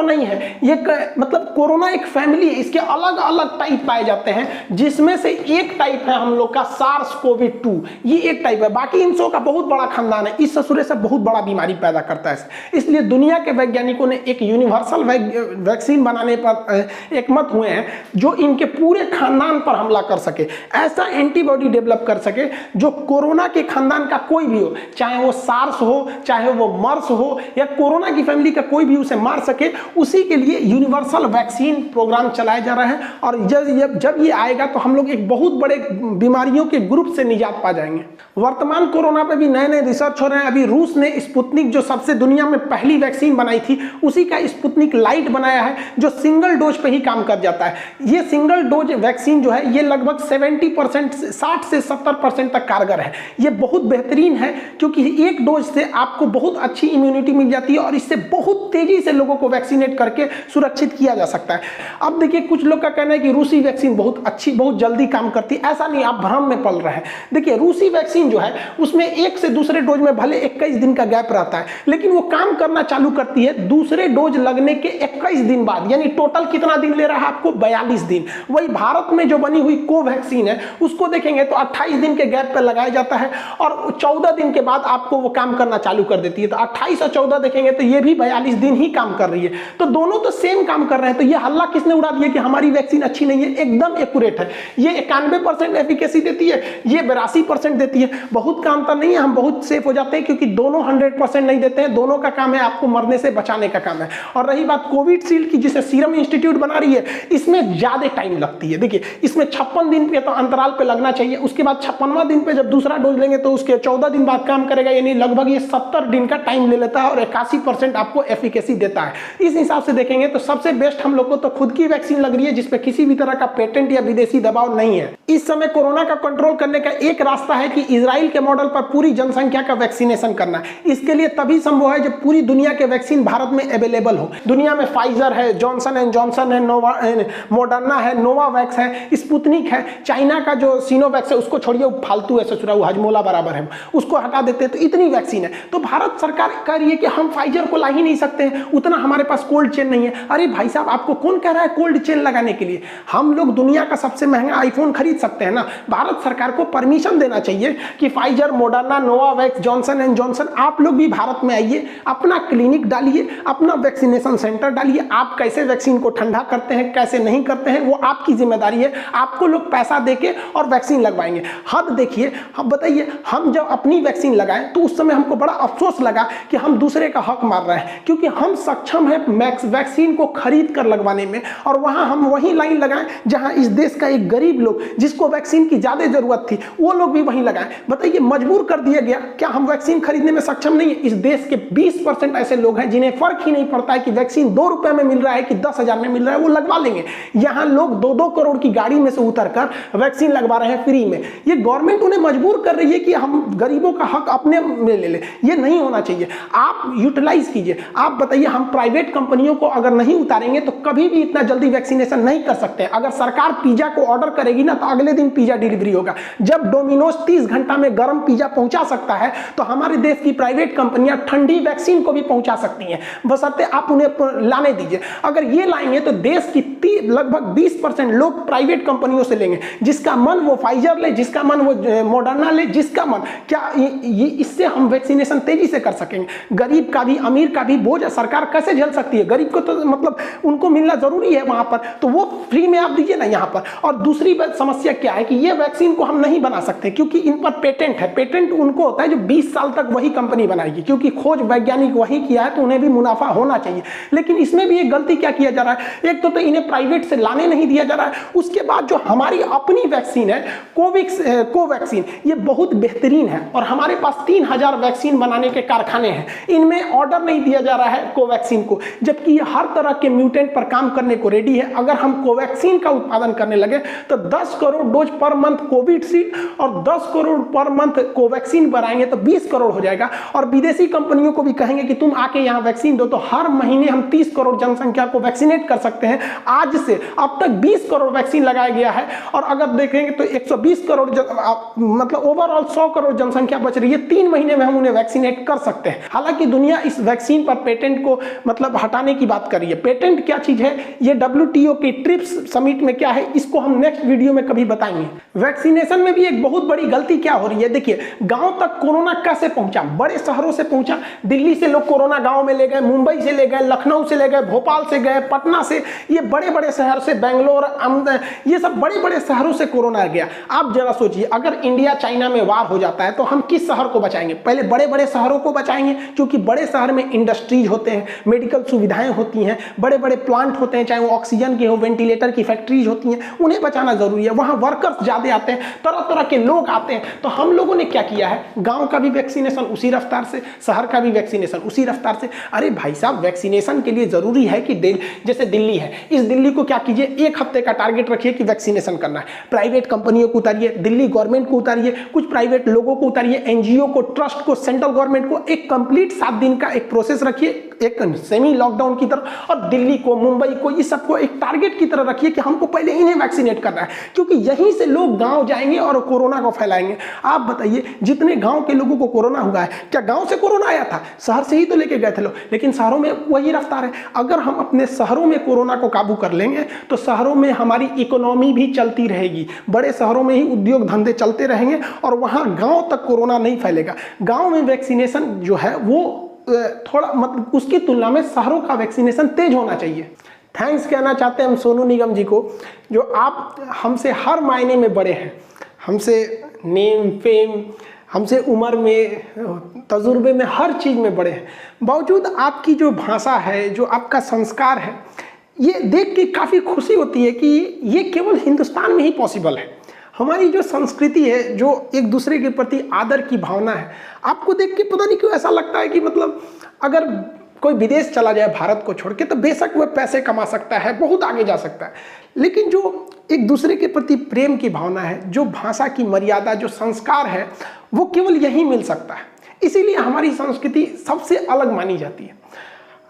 नहीं है, ये मतलब कोरोना एक फैमिली है, इसके अलग अलग टाइप पाए जाते हैं, जिसमें से एक टाइप है हम लोग का SARS-CoV-2, ये एक टाइप है। बाकी इन सब का बहुत बड़ा खानदान है, इस ससुरे से बहुत बड़ा बीमारी पैदा करता है। इसलिए दुनिया के वैज्ञानिकों ने एक यूनिवर्सल वैक्सीन बनाने पर एकमत हुए हैं जो इनके पूरे खानदान पर हमला कर सके, ऐसा एंटीबॉडी डेवलप कर सके जो कोरोना के खानदान का कोई भी हो, चाहे वो सार्स हो, चाहे वो मर्स हो, या कोरोना की फैमिली का कोई भी उसे मार सके। उसी के लिए यूनिवर्सल वैक्सीन प्रोग्राम चलाया जा रहा है, और जब ये आएगा तो हम लोग एक बहुत बड़े बीमारियों के ग्रुप से निजात पा जाएंगे। वर्तमान कोरोना पे भी नए नए रिसर्च हो रहे हैं। अभी रूस ने स्पुतनिक, जो सबसे दुनिया में पहली वैक्सीन बनाई थी, उसी का स्पुतनिक लाइट बनाया है, जो सिंगल डोज पे ही काम कर जाता है। ये सिंगल डोज वैक्सीन जो है, ये लगभग 70%, 60 से 70% तक कारगर है। ये बहुत बेहतरीन है, क्योंकि एक डोज से आपको बहुत अच्छी इम्यूनिटी मिल जाती है, और इससे बहुत तेजी से लोगों को वैक्सीनेट करके सुरक्षित किया जा सकता है। अब देखिए, कुछ लोग का कहना है कि रूसी वैक्सीन बहुत अच्छी, बहुत जल्दी काम करती है। ऐसा नहीं, आप भ्रम में पल रहे हैं। देखिए, रूसी वैक्सीन जो है, उसमें एक से दूसरे डोज में भले 21 दिन का गैप रहता है, लेकिन वो काम करना चालू करती है दूसरे डोज लगने के 21 दिन बाद। यानी टोटल कितना दिन ले रहा है आपको? 42 दिन। वही भारत में जो बनी हुई कोवैक्सीन है, उसको देखेंगे तो 28 दिन के गैप पर लगाया जाता है, और 14 दिन के बाद आपको वो काम करना चालू कर देती है। तो 28 और 14 देखेंगे तो ये भी 42 दिन ही काम कर रही है। तो दोनों तो सेम काम कर रहे हैं। तो ये हल्ला किसने उड़ा दिया कि हमारी वैक्सीन अच्छी नहीं है? एकदम एक्यूरेट है। ये 91% एफिकेसी देती है, ये 82% देती है। बहुत का अंतर नहीं है, हम बहुत सेफ हो जाते हैं, क्योंकि दोनों 100% नहीं देते हैं। दोनों का काम है आपको मरने से बचाने का काम है। और रही बात कोविशील्ड की, जिसे सीरम इंस्टीट्यूट बना रही है, इसमें ज्यादा टाइम लगती है। देखिए, इसमें 56 दिन पे तो अंतराल पे लगना चाहिए, उसके बाद 56वां दिन पे जब दूसरा डोज लेंगे तो उसके 14 दिन बाद काम करेगा। यानी लगभग ये 70 दिन का टाइम ले लेता है, और 81% आपको एफिकेसी देता है। इस हिसाब से देखेंगे तो सबसे बेस्ट हम लोग को तो खुद की वैक्सीन लग रही है, जिसपे किसी भी तरह का पेटेंट या विदेशी दबाव नहीं है। इस समय कोरोना का कंट्रोल करने का एक रास्ता है कि इजराइल के मॉडल पर पूरी जनसंख्या का वैक्सीनेशन करना। इसके लिए तभी संभव है जब पूरी दुनिया के वैक्सीन भारत में अवेलेबल हो। दुनिया में फाइजर है, जॉनसन एंड जॉनसन है, मॉडर्ना है, नोवावैक्स है, स्पुतनिक है, चाइना का जो सिनोवैक्स है उसको छोड़िए, वो फालतू है, ससुरा वो हजमोला बराबर है, उसको हटा देते हैं। तो इतनी वैक्सीन है, तो भारत सरकार कह रही है कि हम फाइजर को ला ही नहीं सकते हैं, उतना हमारे पास कोल्ड चेन नहीं है। अरे भाई साहब, आपको कौन कह रहा है कोल्ड चेन लगाने के लिए? हम लोग दुनिया का सबसे महंगा आईफोन खरीद सकते हैं ना। भारत सरकार को परमिशन देना चाहिए कि Pfizer, Moderna, Novavax, Johnson and Johnson, आप लोग भी भारत में आइए, अपना क्लिनिक डालिए, अपना वैक्सीनेशन सेंटर डालिए। आप कैसे वैक्सीन को ठंडा करते हैं, कैसे नहीं करते हैं, वो आपकी जिम्मेदारी है। आपको लोग पैसा देके और वैक्सीन लगवाएंगे। हद देखिए, हम बताइए, हम जब अपनी वैक्सीन लगाएं तो उस समय हमको बड़ा अफसोस लगा कि हम दूसरे का हक मार रहे हैं, क्योंकि हम सक्षम हैं वैक्सीन को खरीद कर लगवाने में, और वहां हम वही लाइन लगाएं जहां इस देश का एक गरीब लोग, जिसको वैक्सीन की ज्यादा जरूरत थी, वो लोग भी वहीं लगाएं। बताइए, मजबूर कर दिया गया। क्या हम वैक्सीन खरीदने में सक्षम नहीं है? इस देश के 20% ऐसे लोग हैं जिन्हें फर्क ही नहीं पड़ता है कि वैक्सीन 2 रुपए में मिल रहा है कि 10,000 में मिल रहा है, वो लगवा लेंगे। यहां लोग 2-2 करोड़ की गाड़ी में से उतरकर वैक्सीन लगवा रहे हैं फ्री में। ये गवर्नमेंट उन्हें मजबूर कर रही है कि हम गरीबों का हक अपने में ले ले। ये नहीं होना चाहिए। आप यूटिलाइज कीजिए। आप बताइए, हम प्राइवेट कंपनियों को अगर नहीं उतारेंगे तो कभी भी इतना जल्दी वैक्सीनेशन नहीं कर सकते। अगर सरकार पिज्जा को ऑर्डर करेगी ना, तो अगले दिन पिज्जा डिलीवरी होगा। जब डोमिनोज 30 घंटा में गर्म पिज्जा पहुंचा सकता है, तो हमारे देश की प्राइवेट कंपनियां ठंडी वैक्सीन को भी पहुंचा सकती हैं, बशर्ते आप उन्हें लाने दीजिए। अगर ये लाएंगे तो देश की लगभग 20% लोग प्राइवेट कंपनियों से लेंगे। जिसका मन वो फाइजर ले, जिसका मन वो मॉडर्ना ले, जिसका मन। क्या ये इससे हम वैक्सीनेशन तेजी से कर सकेंगे? गरीब का भी अमीर का भी बोझ सरकार कैसे झेल सकती है? गरीब को तो मतलब उनको मिलना जरूरी है वहां पर, तो वो फ्री में आप दीजिए ना यहाँ पर। और दूसरी समस्या क्या है कि ये वैक्सीन को हम नहीं बना सकते, क्योंकि इन पर पेटेंट है। पेटेंट उनको होता है जो 20 साल तक वही कंपनी बनाएगी, क्योंकि खोज वैज्ञानिक वही किया है, तो उन्हें भी मुनाफा होना चाहिए। लेकिन इसमें भी एक गलती क्या किया जा रहा है, एक तो इन्हें प्राइवेट से लाने नहीं दिया जा रहा है। उसके बाद जो हमारी अपनी वैक्सीन है कोवैक्सीन, ये बहुत बेहतरीन है, और हमारे पास 3000 वैक्सीन बनाने के कारखाने हैं। इनमें ऑर्डर नहीं दिया जा रहा है कोवैक्सीन को, जबकि ये हर तरह के म्यूटेंट पर काम करने को रेडी है। अगर हम कोवैक्सीन का उत्पादन करने लगे तो 10 crore dose per month Covishield और 10 करोड़ पर मंथ कोवैक्सीन बनाएंगे तो 20 करोड़ हो जाएगा। और विदेशी कंपनियों को भी कहेंगे कि तुम आके यहाँ वैक्सीन दो, तो हर महीने हम 30 करोड़ जनसंख्या को वैक्सीनेट कर सकते हैं। आज से अब तक 20 करोड़ वैक्सीन लगाया गया है, और अगर देखेंगे तो 120 करोड़ मतलब ओवरऑल 100 करोड़ जनसंख्या बच रही है। 3 महीने में हम उन्हें वैक्सीनेट कर सकते हैं। हालांकि दुनिया इस वैक्सीन पर पेटेंट को मतलब हटा हटाने की बात कर रही है। पेटेंट क्या चीज है, ये WTO की ट्रिप्स समिट में क्या है, इसको हम नेक्स्ट वीडियो में कभी बताएंगे। वैक्सीनेशन में भी एक बहुत बड़ी गलती क्या हो रही है, देखिए गांव तक कोरोना कैसे पहुंचा, बड़े शहरों से पहुंचा। दिल्ली से लोग कोरोना गांव में ले गए, मुंबई से ले गए, लखनऊ से ले गए, भोपाल से गए, पटना से, ये बड़े बड़े शहर से, बेंगलोर, ये सब बड़े बड़े शहरों से कोरोना गया। आप जरा सोचिए, अगर इंडिया चाइना में वार हो जाता है तो हम किस शहर को बचाएंगे? पहले बड़े बड़े शहरों को बचाएंगे, क्योंकि बड़े शहर में इंडस्ट्रीज होते हैं, मेडिकल सुविधाएं होती हैं, बड़े बड़े प्लांट होते हैं, चाहे वो ऑक्सीजन के हो, वेंटिलेटर की फैक्ट्रीज होती हैं, उन्हें बचाना जरूरी है। वहां वर्कर्स ज्यादा आते हैं, तरह तरह के लोग आते हैं। तो हम लोगों ने क्या किया है, गांव का भी वैक्सीनेशन उसी रफ्तार से, शहर का भी वैक्सीनेशन उसी रफ्तार से। अरे भाई साहब, वैक्सीनेशन के लिए जरूरी है कि जैसे दिल्ली है, इस दिल्ली को क्या कीजिए, एक हफ्ते का टारगेट रखिए कि वैक्सीनेशन करना है। प्राइवेट कंपनियों को उतारिए, दिल्ली गवर्नमेंट को उतारिए, कुछ प्राइवेट लोगों को उतारिए, एनजीओ को, ट्रस्ट को, सेंट्रल गवर्नमेंट को, एक कंप्लीट 7 दिन का एक प्रोसेस रखिए, एक सेमी लॉकडाउन की तरह। और दिल्ली को, मुंबई को, ये सबको एक टारगेट की तरह रखिए कि हमको पहले इन्हें वैक्सीनेट करना है, क्योंकि यहीं से लोग गांव जाएंगे और कोरोना को फैलाएंगे। आप बताइए, जितने गांव के लोगों को कोरोना हुआ है, क्या गांव से कोरोना आया था? शहर से ही तो लेके गए थे लोग, लेकिन शहरों में वही रफ्तार है। अगर हम अपने शहरों में कोरोना को काबू कर लेंगे तो शहरों में हमारी इकोनॉमी भी चलती रहेगी, बड़े शहरों में ही उद्योग धंधे चलते रहेंगे और वहां गांव तक कोरोना नहीं फैलेगा। गांव में वैक्सीनेशन जो है वो थोड़ा, मतलब उसकी तुलना में शहरों का वैक्सीनेशन तेज होना चाहिए। थैंक्स कहना चाहते हैं हम सोनू निगम जी को, जो आप हमसे हर मायने में बड़े हैं, हमसे नेम फेम, हमसे उम्र में, तजुर्बे में, हर चीज़ में बड़े हैं। बावजूद आपकी जो भाषा है, जो आपका संस्कार है, ये देख के काफ़ी खुशी होती है कि ये केवल हिंदुस्तान में ही पॉसिबल है। हमारी जो संस्कृति है, जो एक दूसरे के प्रति आदर की भावना है, आपको देख के पता नहीं क्यों ऐसा लगता है कि मतलब अगर कोई विदेश चला जाए भारत को छोड़ के, तो बेशक वह पैसे कमा सकता है, बहुत आगे जा सकता है, लेकिन जो एक दूसरे के प्रति प्रेम की भावना है, जो भाषा की मर्यादा, जो संस्कार है, वो केवल यहीं मिल सकता है। इसीलिए हमारी संस्कृति सबसे अलग मानी जाती है।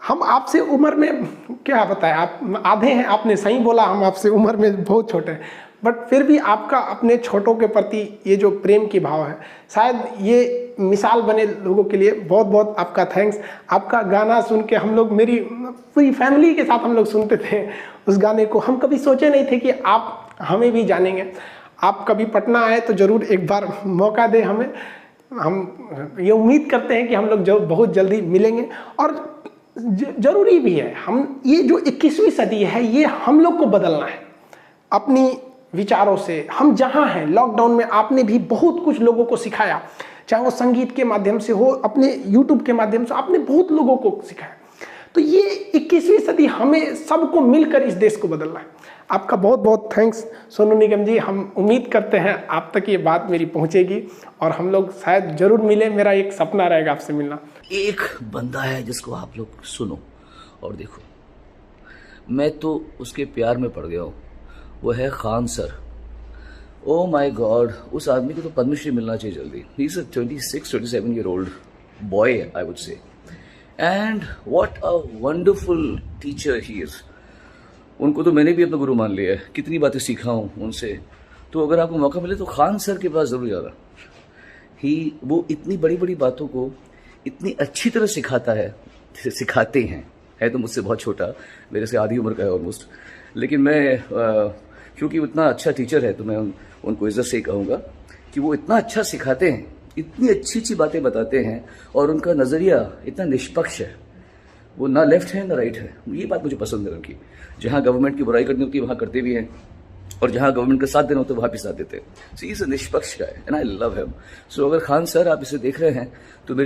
हम आपसे उम्र में क्या बताएं, आप आधे हैं, आपने सही बोला, हम आपसे उम्र में बहुत छोटे हैं, बट फिर भी आपका अपने छोटों के प्रति ये जो प्रेम की भाव है, शायद ये मिसाल बने लोगों के लिए। बहुत बहुत आपका थैंक्स। आपका गाना सुन के हम लोग, मेरी पूरी फैमिली के साथ हम लोग सुनते थे उस गाने को। हम कभी सोचे नहीं थे कि आप हमें भी जानेंगे। आप कभी पटना आए तो ज़रूर एक बार मौका दें हमें। हम ये उम्मीद करते हैं कि हम लोग जो बहुत जल्दी मिलेंगे, और ज़रूरी भी है। हम ये जो 21वीं सदी है, ये हम लोग को बदलना है अपनी विचारों से। हम जहाँ हैं, लॉकडाउन में आपने भी बहुत कुछ लोगों को सिखाया, चाहे वो संगीत के माध्यम से हो, अपने YouTube के माध्यम से आपने बहुत लोगों को सिखाया। तो ये 21वीं सदी हमें सबको मिलकर इस देश को बदलना है। आपका बहुत बहुत थैंक्स सोनू निगम जी। हम उम्मीद करते हैं आप तक ये बात मेरी पहुंचेगी और हम लोग शायद जरूर मिले। मेरा एक सपना रहेगा आपसे मिलना। एक बंदा है जिसको आप लोग सुनो और देखो, मैं तो उसके प्यार में पड़ गया हूँ। वो है Khan sir. Oh my God, उस आदमी को तो पद्मश्री मिलना चाहिए जल्दी। ही is a 26-27 year old boy, I would say, and what a wonderful teacher he is. उनको तो मैंने भी अपना गुरु मान लिया है, कितनी बातें सीखा हूँ उनसे। तो अगर आपको मौका मिले तो खान सर के पास जरूर जाना। वो इतनी बड़ी बड़ी बातों को इतनी अच्छी तरह सिखाते हैं। है तो मुझसे बहुत छोटा, मेरे से आधी उम्र का है ऑलमोस्ट, लेकिन मैं क्योंकि उतना अच्छा टीचर है तो मैं उनको इज्जत से ही कहूँगा कि वो इतना अच्छा सिखाते हैं, इतनी अच्छी अच्छी बातें बताते हैं, और उनका नज़रिया इतना निष्पक्ष है। वो ना लेफ्ट है ना राइट है। ये बात मुझे पसंद है उनकी। जहाँ गवर्नमेंट की बुराई करनी होती है वहाँ करते भी हैं, और जहाँ गवर्नमेंट का साथ देना होता है वहाँ भी साथ देते हैं। सो ही इज अ निष्पक्ष guy and I love him. So अगर खान सर आप इसे देख रहे हैं तो मेरी